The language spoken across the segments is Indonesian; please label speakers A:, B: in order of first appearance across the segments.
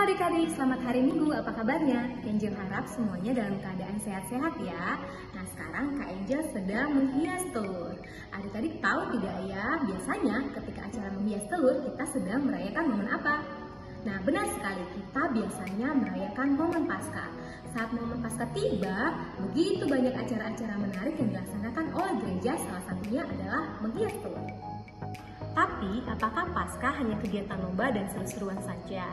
A: Halo adik-adik, selamat hari Minggu, apa kabarnya? Angel harap semuanya dalam keadaan sehat-sehat ya. Nah sekarang Kak Angel sedang menghias telur. Adik-adik tahu tidak ya, biasanya ketika acara menghias telur kita sedang merayakan momen apa? Nah benar sekali, kita biasanya merayakan momen Paskah. Saat momen Paskah tiba, begitu banyak acara-acara menarik yang dilaksanakan oleh gereja, salah satunya adalah menghias telur. Tapi, apakah Paskah hanya kegiatan lomba dan seru-seruan saja?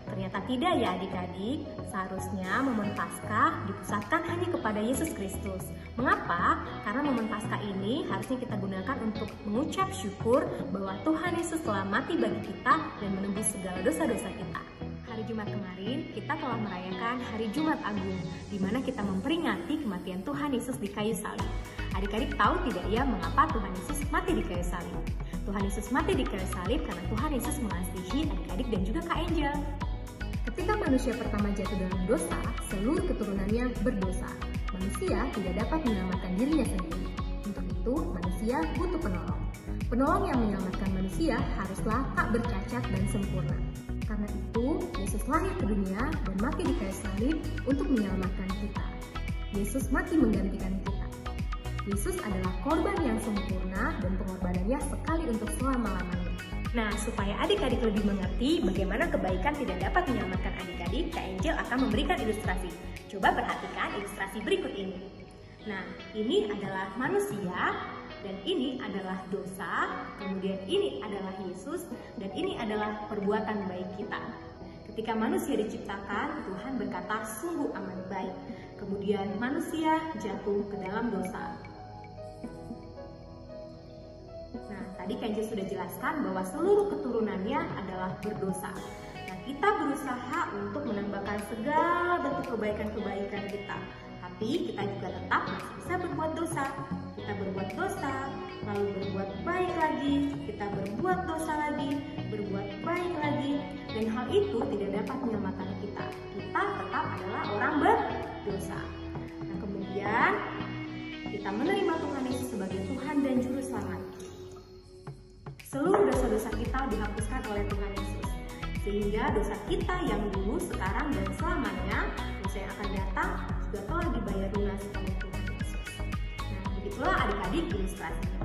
A: Ternyata tidak ya adik-adik. Seharusnya momen Paskah dipusatkan hanya kepada Yesus Kristus. Mengapa? Karena momen Paskah ini harusnya kita gunakan untuk mengucap syukur bahwa Tuhan Yesus telah mati bagi kita dan menembus segala dosa-dosa kita. Hari Jumat kemarin kita telah merayakan Hari Jumat Agung, di mana kita memperingati kematian Tuhan Yesus di kayu salib. Adik-adik tahu tidak ya mengapa Tuhan Yesus mati di kayu salib? Tuhan Yesus mati di kayu salib karena Tuhan Yesus mengasihi adik-adik dan juga Kak Angel. Ketika manusia pertama jatuh dalam dosa, seluruh keturunannya berdosa. Manusia tidak dapat menyelamatkan dirinya sendiri. Untuk itu, manusia butuh penolong. Penolong yang menyelamatkan manusia haruslah tak bercacat dan sempurna. Karena itu, Yesus lahir ke dunia dan mati di kayu salib untuk menyelamatkan kita. Yesus mati menggantikan kita. Yesus adalah korban yang sempurna dan pengorbanannya sekali untuk selama-lamanya. Nah, supaya adik-adik lebih mengerti bagaimana kebaikan tidak dapat menyelamatkan adik-adik, Kak Angel akan memberikan ilustrasi. Coba perhatikan ilustrasi berikut ini. Nah, ini adalah manusia, dan ini adalah dosa, kemudian ini adalah Yesus, dan ini adalah perbuatan baik kita. Ketika manusia diciptakan, Tuhan berkata sungguh amat baik. Kemudian manusia jatuh ke dalam dosa. Nah, tadi Kak Angel sudah jelaskan bahwa seluruh keturunannya adalah berdosa. Nah, kita berusaha untuk menambahkan segala bentuk kebaikan-kebaikan kita. Tapi kita juga tetap masih bisa berbuat dosa. Kita berbuat dosa, lalu berbuat baik lagi, kita berbuat dosa lagi, berbuat baik lagi. Dan hal itu tidak dapat menyelamatkan kita. Kita tetap adalah orang berdosa. Nah, kemudian kita menerima Tuhan Yesus sebagai Tuhan dan Juru Selamat. Seluruh dosa-dosa kita dihapuskan oleh Tuhan Yesus. Sehingga dosa kita yang dulu, sekarang, dan selamanya, dosa yang akan datang, juga telah dibayar lunas oleh Tuhan Yesus. Nah, begitulah adik-adik ilustrasinya.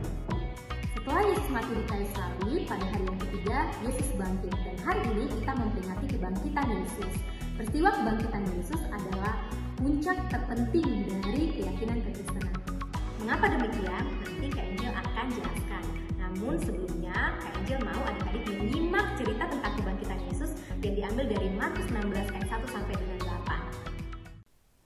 A: Setelah Yesus mati di kayu salib, pada hari yang ketiga, Yesus bangkit. Dan hari ini kita memperingati kebangkitan Yesus. Peristiwa kebangkitan Yesus adalah puncak terpenting dari keyakinan kekristenan. Mengapa demikian? Nanti Kak Angel akan jelaskan. Namun sebelumnya, Kak Angel mau adik-adik menyimak cerita tentang kebangkitan Yesus yang diambil dari Markus 16 ayat 1 sampai dengan 8.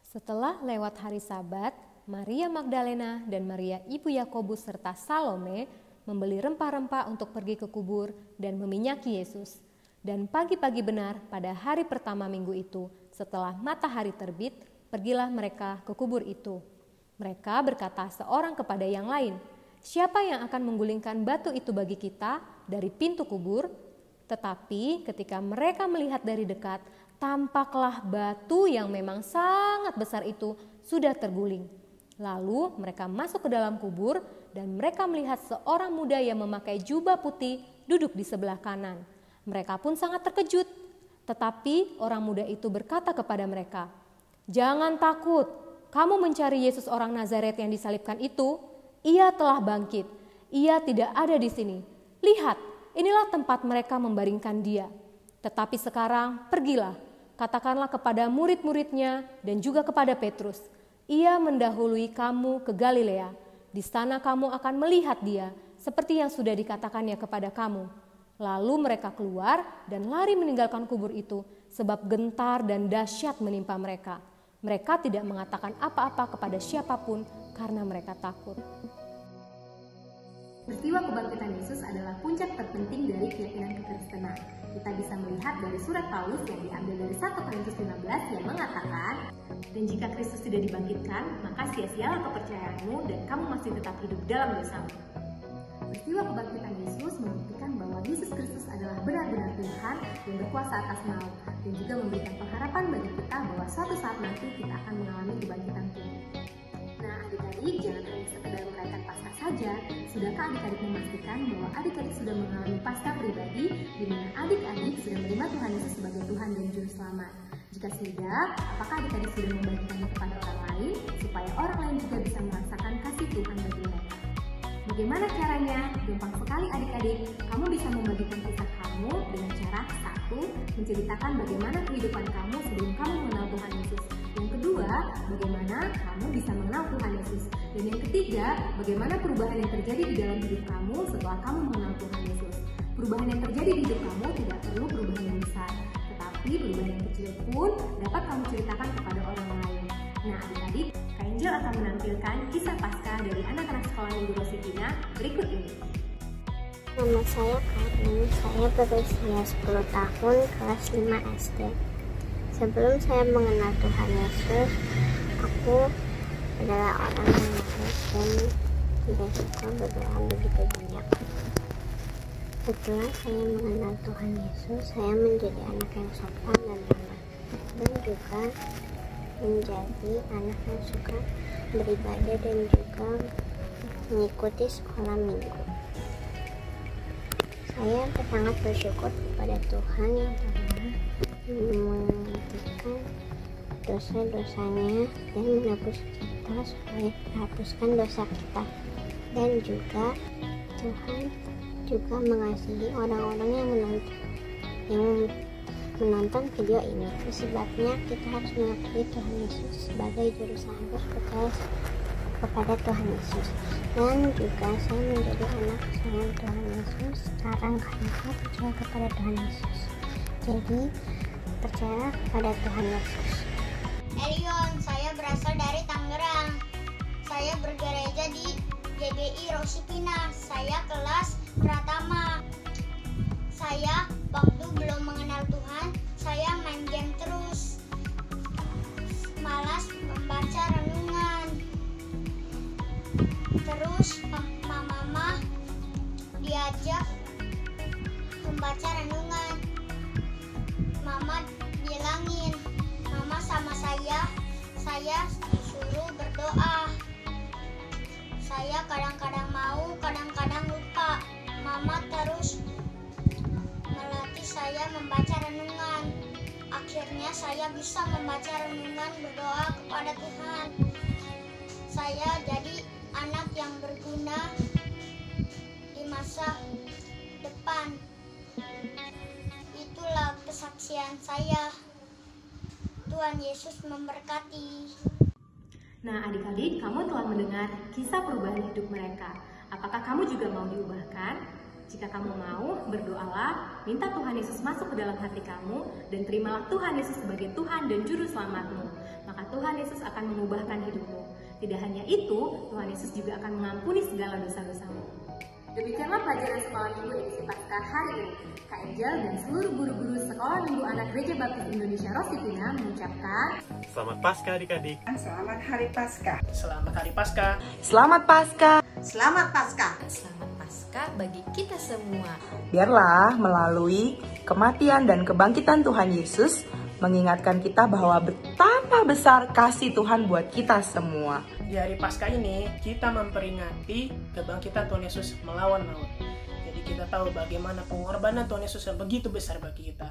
B: Setelah lewat hari Sabat, Maria Magdalena dan Maria ibu Yakobus serta Salome membeli rempah-rempah untuk pergi ke kubur dan meminyaki Yesus. Dan pagi-pagi benar pada hari pertama minggu itu, setelah matahari terbit, pergilah mereka ke kubur itu. Mereka berkata seorang kepada yang lain, "Siapa yang akan menggulingkan batu itu bagi kita dari pintu kubur?" Tetapi ketika mereka melihat dari dekat, tampaklah batu yang memang sangat besar itu sudah terguling. Lalu mereka masuk ke dalam kubur dan mereka melihat seorang muda yang memakai jubah putih duduk di sebelah kanan. Mereka pun sangat terkejut. Tetapi orang muda itu berkata kepada mereka, "Jangan takut, kamu mencari Yesus orang Nazaret yang disalibkan itu. Ia telah bangkit. Ia tidak ada di sini. Lihat, inilah tempat mereka membaringkan dia. Tetapi sekarang pergilah, katakanlah kepada murid-muridnya dan juga kepada Petrus. Ia mendahului kamu ke Galilea. Di sana kamu akan melihat dia, seperti yang sudah dikatakannya kepada kamu." Lalu mereka keluar dan lari meninggalkan kubur itu, sebab gentar dan dahsyat menimpa mereka. Mereka tidak mengatakan apa-apa kepada siapapun karena mereka takut.
A: Peristiwa kebangkitan Yesus adalah puncak terpenting dari keyakinan kekristenan. Kita bisa melihat dari surat Paulus yang diambil dari 1 Korintus 15 yang mengatakan, "Dan jika Kristus tidak dibangkitkan, maka sia-sialah kepercayaanmu dan kamu masih tetap hidup dalam dosamu." Peristiwa kebangkitan Yesus membuktikan bahwa Yesus Kristus adalah benar-benar Tuhan yang berkuasa atas maut, dan juga memberikan pengharapan bagi kita bahwa suatu saat nanti kita akan mengalami kebangkitan tubuh. Nah, adik-adik jangan hanya sekedar merayakan Paskah saja, Sudahkah adik-adik memastikan bahwa adik-adik sudah mengalami Paskah pribadi di mana adik-adik sudah menerima Tuhan Yesus sebagai Tuhan dan Juru Selamat? Jika sudah, apakah adik-adik sudah membagikannya kepada orang lain supaya orang lain juga bisa merasakan kasih Tuhan bagi mereka? Bagaimana caranya? Gampang sekali adik-adik. Kamu bisa membagikan kisah kamu dengan cara satu, menceritakan bagaimana kehidupan kamu sebelum kamu mengenal Tuhan Yesus. Yang kedua, bagaimana kamu bisa mengenal Tuhan Yesus. Dan yang ketiga, bagaimana perubahan yang terjadi di dalam hidup kamu setelah kamu mengenal Tuhan Yesus. Perubahan yang terjadi di hidup kamu tidak perlu perubahan yang besar, tetapi perubahan yang kecil pun dapat kamu ceritakan kepada orang lain. Nah adik-adik, Kak Angel akan menampilkan kisah Paskah dari anak-anak sekolah Minggu Rositina berikut ini.
C: Nama saya Karin, saya berusia 10 tahun, kelas 5 SD. Sebelum saya mengenal Tuhan Yesus, aku adalah orang yang malas dan tidak suka berdoa begitu banyak. Setelah saya mengenal Tuhan Yesus, saya menjadi anak yang sopan dan ramah, dan juga menjadi anak yang suka beribadah dan juga mengikuti sekolah minggu. Saya sangat bersyukur kepada Tuhan yang telah menghentikan dosa-dosanya dan menebus kita supaya terhapuskan dosa kita. Dan juga Tuhan juga mengasihi orang-orang yang menonton video ini. Sebabnya kita harus mengakui Tuhan Yesus sebagai juru selamat, percaya kepada Tuhan Yesus. Dan juga saya menjadi anak kesayangan Tuhan Yesus sekarang karena saya percaya kepada Tuhan Yesus. Jadi percaya kepada Tuhan Yesus.
D: Elion, saya berasal dari Tangerang. Saya bergereja di GBI Rosipina. Saya kelas Pratama. Saya waktu belum mengenal Tuhan, saya main game terus. Malas membaca renungan. Terus mama diajak membaca renungan. Mama bilangin, mama sama saya disuruh berdoa. Saya kadang-kadang mau, kadang-kadang lupa. Mama terus melatih saya membaca renungan. Akhirnya saya bisa membaca renungan, berdoa kepada Tuhan. Saya jadi anak yang berguna di masa depan. Itulah kesaksian saya. Tuhan Yesus memberkati.
A: Nah adik-adik, kamu telah mendengar kisah perubahan hidup mereka. Apakah kamu juga mau diubahkan? Jika kamu mau, berdoalah, minta Tuhan Yesus masuk ke dalam hati kamu, dan terimalah Tuhan Yesus sebagai Tuhan dan Juru Selamatmu. Maka Tuhan Yesus akan mengubahkan hidupmu. Tidak hanya itu, Tuhan Yesus juga akan mengampuni segala dosa-dosamu. Demikianlah pelajaran sekolah minggu edisi Paskah hari ini. Kak Angel dan seluruh guru-guru sekolah minggu anak Gereja Baptis Indonesia Rosipina mengucapkan
E: Selamat Paskah adik-adik.
F: Selamat Hari Paskah.
G: Selamat Hari Paskah.
F: Selamat Paskah.
H: Selamat Paskah.
I: Selamat Paskah bagi kita semua.
F: Biarlah melalui kematian dan kebangkitan Tuhan Yesus mengingatkan kita bahwa betapa besar kasih Tuhan buat kita semua.
G: Di hari Paskah ini kita memperingati kebangkitan Tuhan Yesus melawan maut. Jadi kita tahu bagaimana pengorbanan Tuhan Yesus yang begitu besar bagi kita.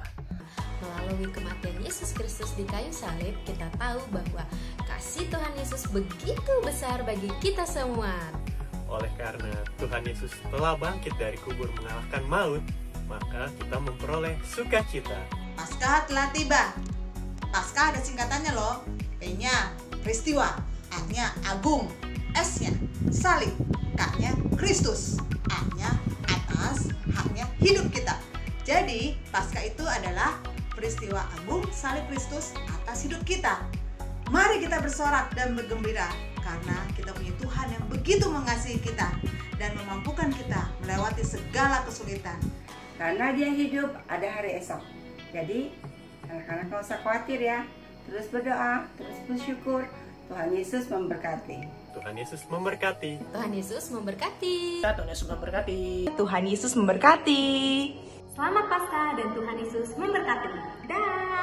I: Melalui kematian Yesus Kristus di kayu salib, kita tahu bahwa kasih Tuhan Yesus begitu besar bagi kita semua.
E: Oleh karena Tuhan Yesus telah bangkit dari kubur mengalahkan maut, maka kita memperoleh sukacita.
H: Paskah telah tiba. Paskah ada singkatannya loh. P-nya peristiwa, A-nya agung, S-nya salib, K-nya Kristus, A-nya atas, H-nya hidup kita. Jadi Paskah itu adalah peristiwa agung salib Kristus atas hidup kita. Mari kita bersorak dan bergembira karena kita punya Tuhan yang begitu mengasihi kita dan memampukan kita melewati segala kesulitan.
J: Karena dia hidup, ada hari esok. Jadi anak-anak gak usah khawatir ya. Terus berdoa, terus bersyukur. Tuhan Yesus memberkati.
E: Tuhan Yesus memberkati.
I: Tuhan Yesus memberkati.
G: Tuhan Yesus memberkati.
F: Tuhan Yesus memberkati.
A: Selamat Paskah dan Tuhan Yesus memberkati. Dah.